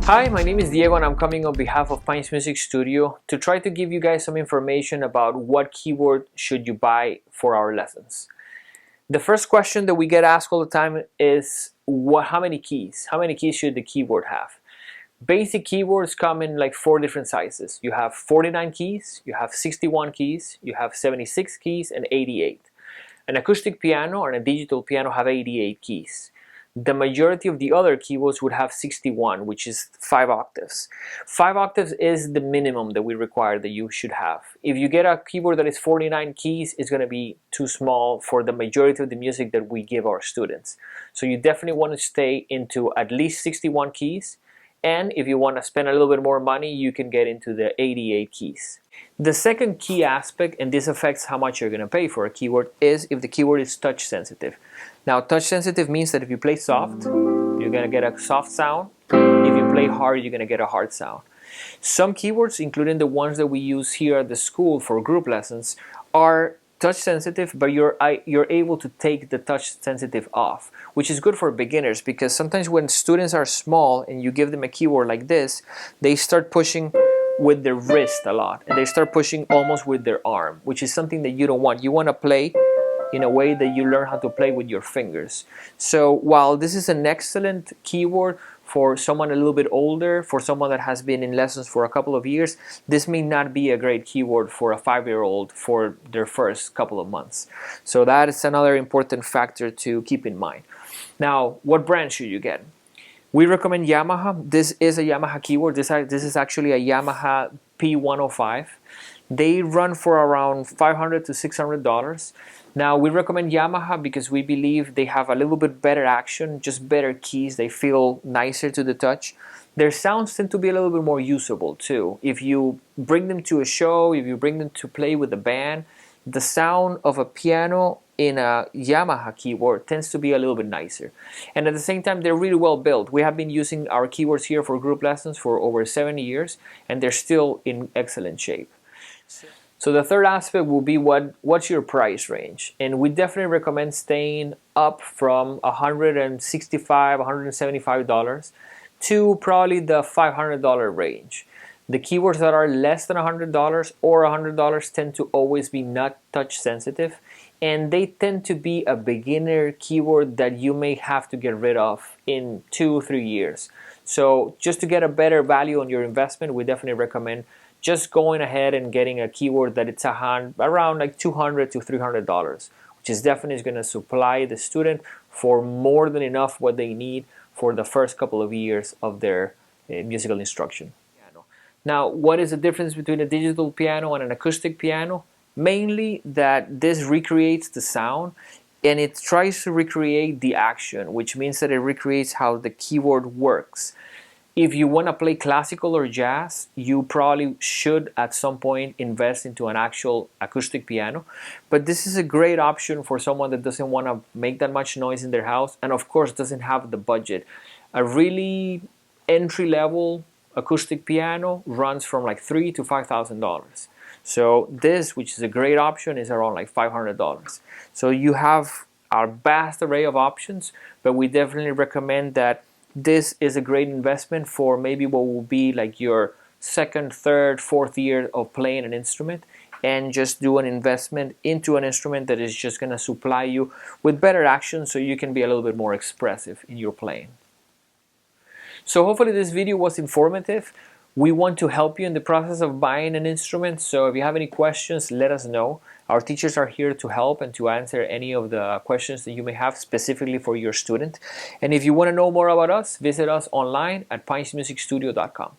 Hi, my name is Diego and I'm coming on behalf of Pines Music Studio to try to give you guys some information about what keyboard should you buy for our lessons. The first question that we get asked all the time is how many keys? How many keys should the keyboard have? Basic keyboards come in like 4 different sizes. You have 49 keys, you have 61 keys, you have 76 keys, and 88. An acoustic piano and a digital piano have 88 keys. The majority of the other keyboards would have 61, which is 5 octaves. 5 octaves is the minimum that we require that you should have. If you get a keyboard that is 49 keys, it's going to be too small for the majority of the music that we give our students. So you definitely want to stay into at least 61 keys. And if you want to spend a little bit more money, you can get into the 88 keys. The second key aspect, and this affects how much you're going to pay for a keyboard, is if the keyboard is touch sensitive. Now, touch sensitive means that if you play soft, you're going to get a soft sound. If you play hard, you're going to get a hard sound. Some keyboards, including the ones that we use here at the school for group lessons, are touch sensitive, but you're able to take the touch sensitive off, which is good for beginners, because sometimes when students are small and you give them a keyboard like this, they start pushing with their wrist a lot, and they start pushing almost with their arm, which is something that you don't want. You want to play in a way that you learn how to play with your fingers. So while this is an excellent keyboard for someone a little bit older, for someone that has been in lessons for a couple of years, this may not be a great keyboard for a 5-year-old for their first couple of months. So that is another important factor to keep in mind. Now, what brand should you get? We recommend Yamaha. This is a Yamaha keyboard. This is actually a Yamaha P105. They run for around $500 to $600. Now, we recommend Yamaha because we believe they have a little bit better action, just better keys. They feel nicer to the touch. Their sounds tend to be a little bit more usable too. If you bring them to a show, if you bring them to play with a band, the sound of a piano in a Yamaha keyboard tends to be a little bit nicer. And at the same time, they're really well built. We have been using our keyboards here for group lessons for over 70 years, and they're still in excellent shape. So the third aspect will be what's your price range, and we definitely recommend staying up from $165, $175 to probably the $500 range. The keyboards that are less than $100 or $100 tend to always be not touch sensitive, and they tend to be a beginner keyboard that you may have to get rid of in 2 or 3 years. So just to get a better value on your investment, we definitely recommend just going ahead and getting a keyboard that it's around like $200 to $300, which is definitely going to supply the student for more than enough what they need for the first couple of years of their musical instruction. Now, what is the difference between a digital piano and an acoustic piano? Mainly that this recreates the sound and it tries to recreate the action, which means that it recreates how the keyboard works. If you want to play classical or jazz, you probably should at some point invest into an actual acoustic piano. But this is a great option for someone that doesn't want to make that much noise in their house and of course doesn't have the budget. A really entry-level acoustic piano runs from like $3,000 to $5,000. So this, which is a great option, is around like $500. So you have a vast array of options, but we definitely recommend that this is a great investment for maybe what will be like your second, third, fourth year of playing an instrument, and just do an investment into an instrument that is just going to supply you with better action so you can be a little bit more expressive in your playing. So hopefully this video was informative. We want to help you in the process of buying an instrument, so if you have any questions, let us know. Our teachers are here to help and to answer any of the questions that you may have specifically for your student. And if you want to know more about us, visit us online at pinesmusicstudio.com.